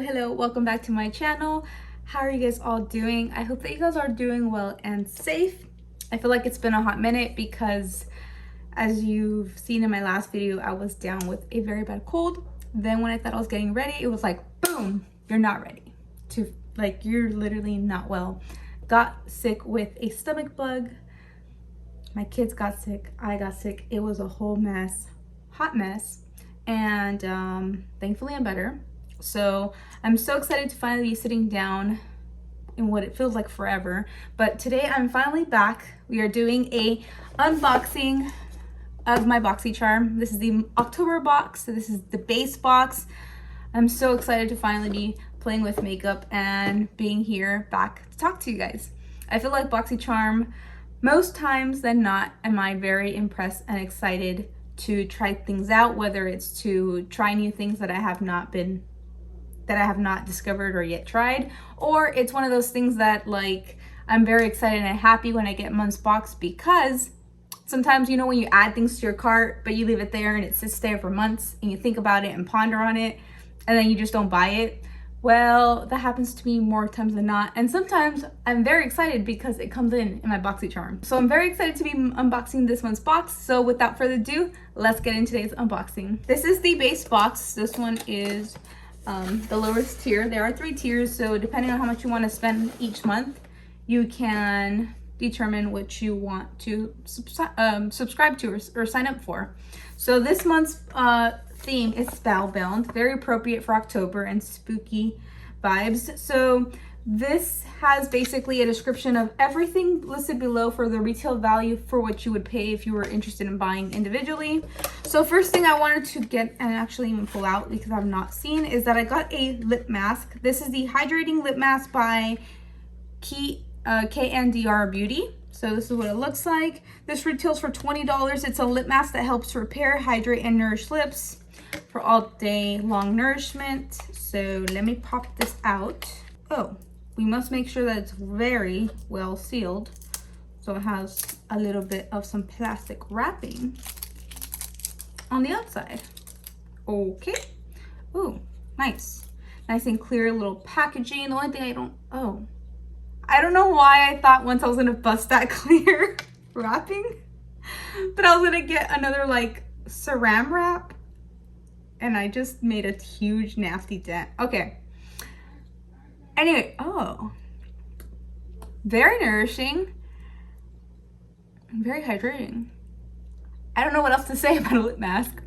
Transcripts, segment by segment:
Hello, welcome back to my channel. How are you guys all doing? I hope that you guys are doing well and safe. I feel like it's been a hot minute because as you've seen in my last video, I was down with a very bad cold. Then when I thought I was getting ready, it was like, boom, you're not ready to, like, you're literally not well. Got sick with a stomach bug. My kids got sick, I got sick. It was a whole mess, hot mess. And thankfully I'm better. So I'm so excited to finally be sitting down in what it feels like forever. But today I'm finally back. We are doing a unboxing of my Boxycharm. This is the October box. So this is the base box. I'm so excited to finally be playing with makeup and being here back to talk to you guys. I feel like Boxycharm, most times than not, am I very impressed and excited to try things out, whether it's to try new things that I have not discovered or yet tried, or it's one of those things that, like, I'm very excited and happy when I get month's box, because sometimes, you know, when you add things to your cart but you leave it there and it sits there for months and you think about it and ponder on it and then you just don't buy it. Well, that happens to me more times than not, and sometimes I'm very excited because it comes in my Boxycharm. So I'm very excited to be unboxing this month's box. So without further ado, let's get into today's unboxing. This is the base box. This one is the lowest tier. There are 3 tiers, so depending on how much you want to spend each month, you can determine which you want to subscribe to or sign up for. So this month's theme is Spellbound, very appropriate for October and spooky vibes. So this has basically a description of everything listed below for the retail value for what you would pay if you were interested in buying individually. So first thing I wanted to get and actually even pull out, because I've not seen, is that I got a lip mask. This is the hydrating lip mask by KNDR Beauty. So this is what it looks like. This retails for $20. It's a lip mask that helps repair, hydrate, and nourish lips for all day long nourishment. So let me pop this out. Oh, we must make sure that it's very well sealed. So it has a little bit of some plastic wrapping on the outside. Okay. Ooh, nice. Nice and clear little packaging. The only thing I don't know why I thought once I was gonna bust that clear wrapping, but I was gonna get another like saran wrap, and I just made a huge nasty dent. Okay. Anyway, oh, very nourishing, very hydrating. I don't know what else to say about a lip mask.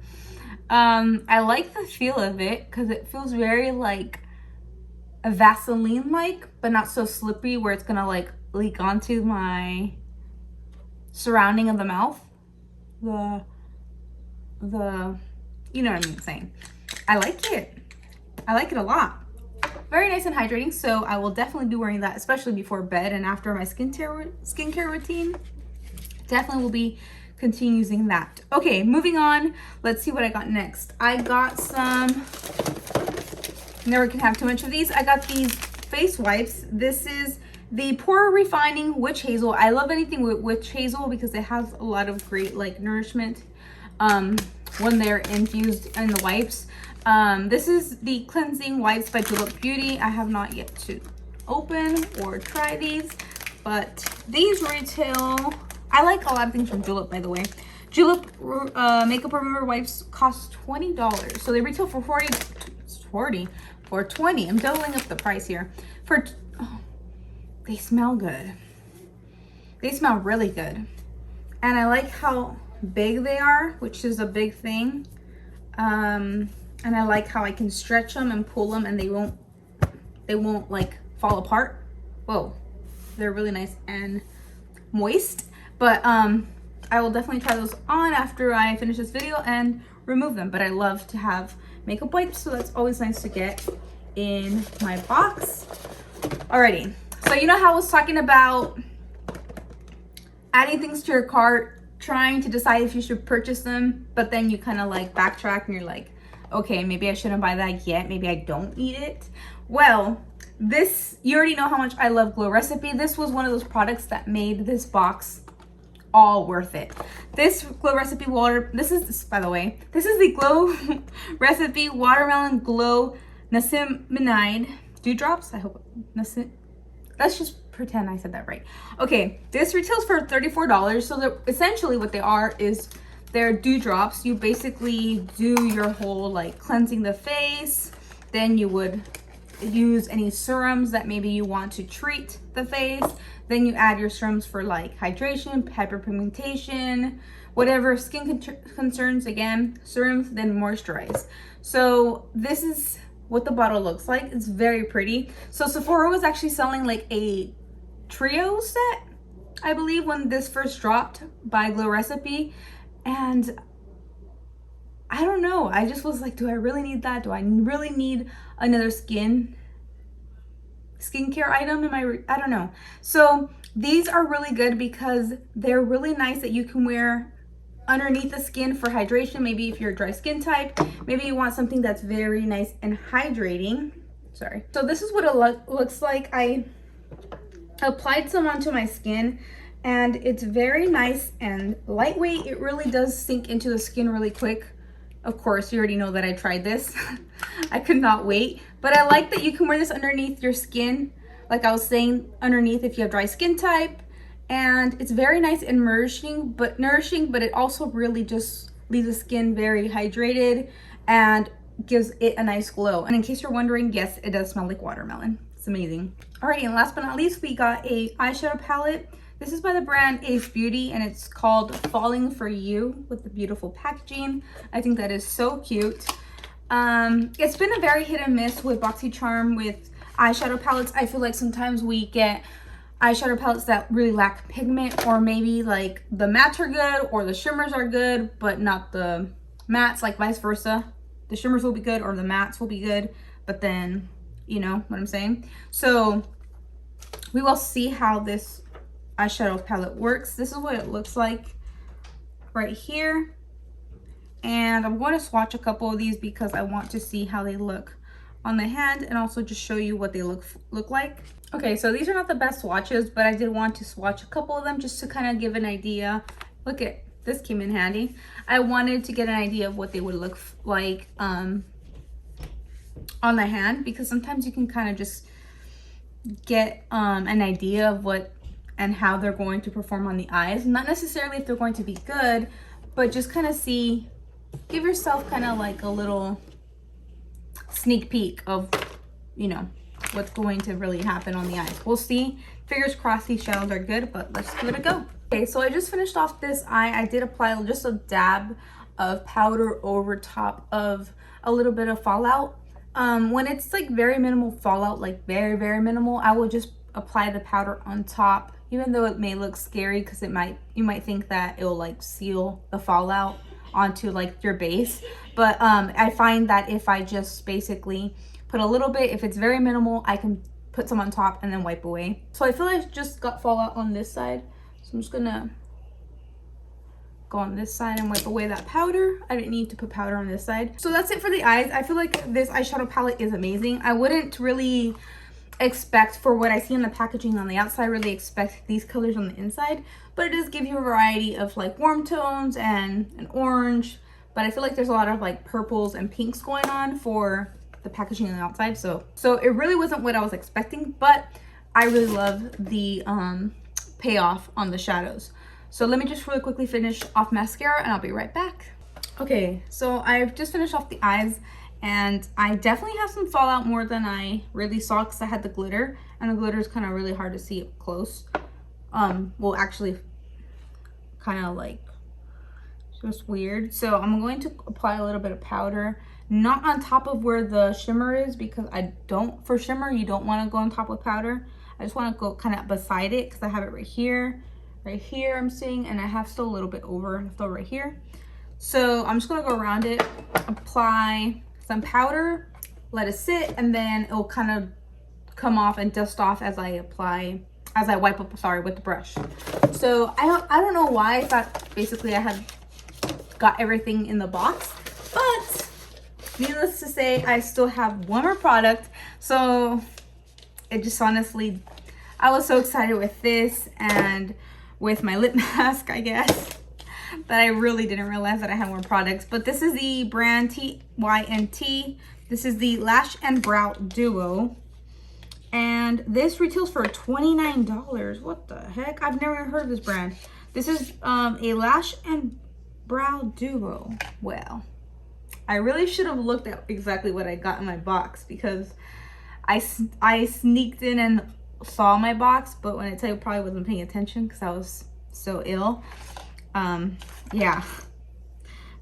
I like the feel of it because it feels very like a Vaseline-like, but not so slippery where it's gonna like leak onto my surrounding of the mouth. The you know what I'm saying. I like it. I like it a lot. Very nice and hydrating, so I will definitely be wearing that, especially before bed and after my skincare routine. Definitely will be continue using that. Okay, moving on. Let's see what I got next. I got some, never can have too much of these. I got these face wipes. This is the Pore Refining Witch Hazel. I love anything with witch hazel because it has a lot of great like nourishment when they're infused in the wipes. This is the cleansing wipes by Julup Beauty. I have not yet to open or try these, but these retail, I like a lot of things from Julup, by the way. Julup makeup remover wipes cost $20, so they retail for $20. I'm doubling up the price here. They smell good. They smell really good, and I like how big they are, which is a big thing. And I like how I can stretch them and pull them and they won't like fall apart. Whoa, they're really nice and moist. But I will definitely try those on after I finish this video and remove them. But I love to have makeup wipes, so that's always nice to get in my box. Alrighty, so you know how I was talking about adding things to your cart, trying to decide if you should purchase them, but then you kind of like backtrack and you're like, okay, maybe I shouldn't buy that yet. Maybe I don't need it. Well, this, you already know how much I love Glow Recipe. This was one of those products that made this box all worth it. This Glow Recipe water, this is, by the way, this is the Glow Recipe Watermelon Glow Niacinamide dewdrops. I hope let's just pretend I said that right. Okay, this retails for $34. So essentially what they are is they're dewdrops. You basically do your whole like cleansing the face, then you would use any serums that maybe you want to treat the face, then you add your serums for like hydration, hyperpigmentation, whatever skin concerns, again serums, then moisturize. So this is what the bottle looks like. It's very pretty. So Sephora was actually selling like a trio set, I believe, when this first dropped by Glow Recipe, and I don't know, I just was like, do I really need that? Do I really need another skincare item in my, I don't know. So these are really good because they're really nice that you can wear underneath the skin for hydration. Maybe if you're a dry skin type, maybe you want something that's very nice and hydrating. Sorry. So this is what it looks like. I applied some onto my skin and it's very nice and lightweight. It really does sink into the skin really quick. Of course, you already know that I tried this. I could not wait. But I like that you can wear this underneath your skin. Like I was saying, underneath if you have dry skin type. And it's very nice and nourishing, but it also really just leaves the skin very hydrated and gives it a nice glow. And in case you're wondering, yes, it does smell like watermelon. It's amazing. Alrighty, and last but not least, we got a eyeshadow palette. This is by the brand Ace Beauty and it's called Falling For You with the beautiful packaging. I think that is so cute. It's been a very hit and miss with Boxycharm with eyeshadow palettes. I feel like sometimes we get eyeshadow palettes that really lack pigment, or maybe like the mattes are good or the shimmers are good but not the mattes, like vice versa. The shimmers will be good or the mattes will be good, but then you know what I'm saying. So we will see how this eyeshadow palette works. This is what it looks like right here, and I'm going to swatch a couple of these because I want to see how they look on the hand and also just show you what they look like. Okay, so these are not the best swatches, but I did want to swatch a couple of them just to kind of give an idea. Look at this, came in handy. I wanted to get an idea of what they would look like on the hand, because sometimes you can kind of just get an idea of what and how they're going to perform on the eyes. Not necessarily if they're going to be good, but just kind of see, give yourself kind of like a little sneak peek of, you know, what's going to really happen on the eyes. We'll see. Fingers crossed these shadows are good, but let's give it a go. Okay, so I just finished off this eye. I did apply just a dab of powder over top of a little bit of fallout. When it's like very minimal fallout, like very, very minimal, I will just apply the powder on top, even though it may look scary because you might think that it will like seal the fallout onto like your base. But I find that if I just basically put a little bit, if it's very minimal, I can put some on top and then wipe away. So I feel like I just got fallout on this side, so I'm just gonna go on this side and wipe away that powder. I didn't need to put powder on this side. So that's it for the eyes. I feel like this eyeshadow palette is amazing. I wouldn't really expect, for what I see in the packaging on the outside, really expect these colors on the inside, but it does give you a variety of like warm tones and an orange, but I feel like there's a lot of like purples and pinks going on for the packaging on the outside. So it really wasn't what I was expecting, but I really love the payoff on the shadows. So let me just really quickly finish off mascara and I'll be right back. Okay, so I've just finished off the eyes and I definitely have some fallout, more than I really saw because I had the glitter, and the glitter is kind of really hard to see up close. Well, actually kind of like just weird. So I'm going to apply a little bit of powder, not on top of where the shimmer is, because for shimmer you don't want to go on top with powder. I just want to go kind of beside it because I have it right here I'm seeing, and I have still a little bit left over right here. So I'm just going to go around it, apply some powder, let it sit, and then it'll kind of come off and dust off as I wipe up, with the brush. So I don't know why I thought basically I had got everything in the box, but needless to say, I still have one more product. So it just honestly, I was so excited with this and with my lip mask, I guess, that I really didn't realize that I had more products. But this is the brand Tynt. This is the Lash and Brow Duo. And this retails for $29. What the heck? I've never heard of this brand. This is a Lash and Brow Duo. Well, I really should have looked at exactly what I got in my box, because I sneaked in and saw my box, but when I tell you, probably wasn't paying attention because I was so ill. Yeah,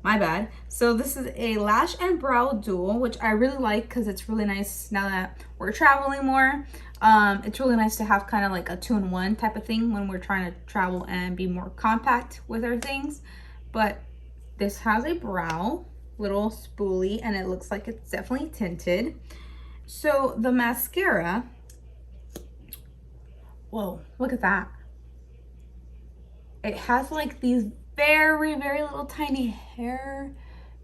my bad. So this is a Lash and Brow Duo, which I really like because it's really nice now that we're traveling more. It's really nice to have kind of like a 2-in-1 type of thing when we're trying to travel and be more compact with our things. But this has a brow little spoolie, and it looks like it's definitely tinted. So the mascara, whoa, look at that. It has like these very, very little tiny hair.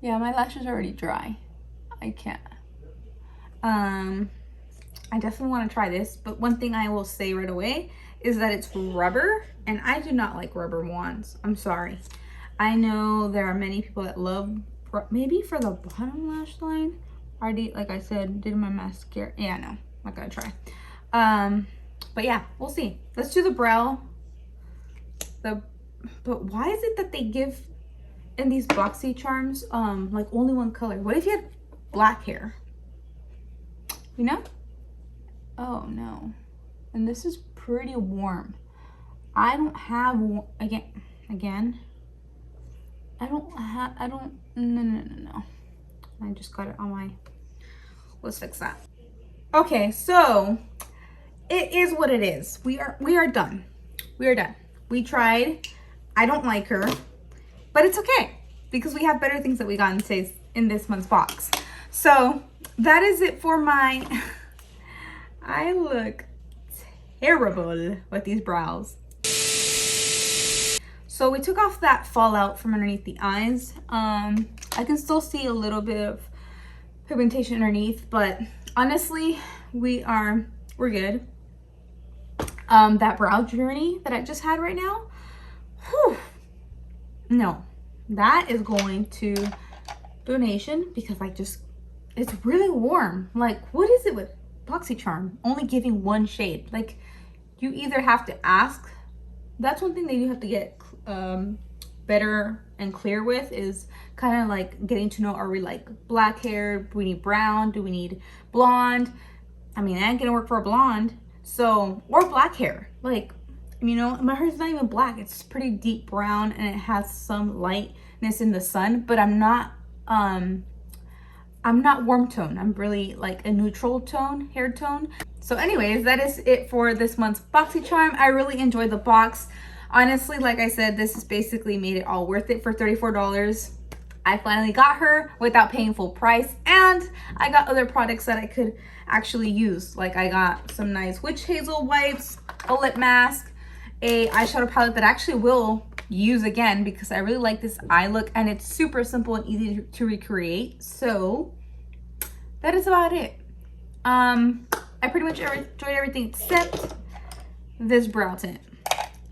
Yeah, my lash is already dry. I can't. I definitely want to try this, but one thing I will say right away is that it's rubber, and I do not like rubber wands. I'm sorry. I know there are many people that love, maybe for the bottom lash line. I already, like I said, did my mascara. Yeah, no, not gonna try. But yeah, we'll see. Let's do the brow. But why is it that they give in these Boxycharms like only one color? What if you had black hair? You know? Oh no. And this is pretty warm. I don't have, again. No. I just got it on my, let's fix that. Okay, so it is what it is. We are done. We are done. We tried. I don't like her, but it's okay because we have better things that we got in this month's box. So that is it for my, I look terrible with these brows. So we took off that fallout from underneath the eyes. I can still see a little bit of pigmentation underneath, but honestly, we're good. That brow journey that I just had right now, whew, no, that is going to donation because it's really warm. Like, what is it with Boxycharm only giving one shade? Like, you either have to ask. That's one thing that you have to get better and clear with, is kind of like getting to know, are we like black hair? Do we need brown? Do we need blonde? I mean, I ain't gonna work for a blonde. So, or black hair. Like, you know, my hair's not even black. It's pretty deep brown and it has some lightness in the sun, but I'm not warm tone. I'm really like a neutral tone, hair tone. So anyways, that is it for this month's Boxycharm. I really enjoyed the box. Honestly, like I said, this has basically made it all worth it for $34. I finally got her without paying full price, and I got other products that I could actually use. Like, I got some nice witch hazel wipes, a lip mask, a eyeshadow palette that I actually will use again because I really like this eye look, and it's super simple and easy to recreate. So that is about it. I pretty much enjoyed everything except this brow tint.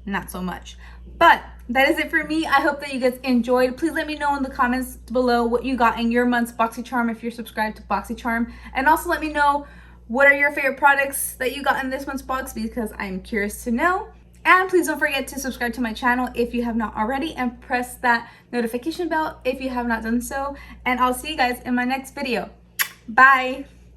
Not so much. But that is it for me. I hope that you guys enjoyed. Please let me know in the comments below what you got in your month's Boxycharm if you're subscribed to Boxycharm. And also let me know what are your favorite products that you got in this month's box, because I'm curious to know. And please don't forget to subscribe to my channel if you have not already, and press that notification bell if you have not done so. And I'll see you guys in my next video. Bye.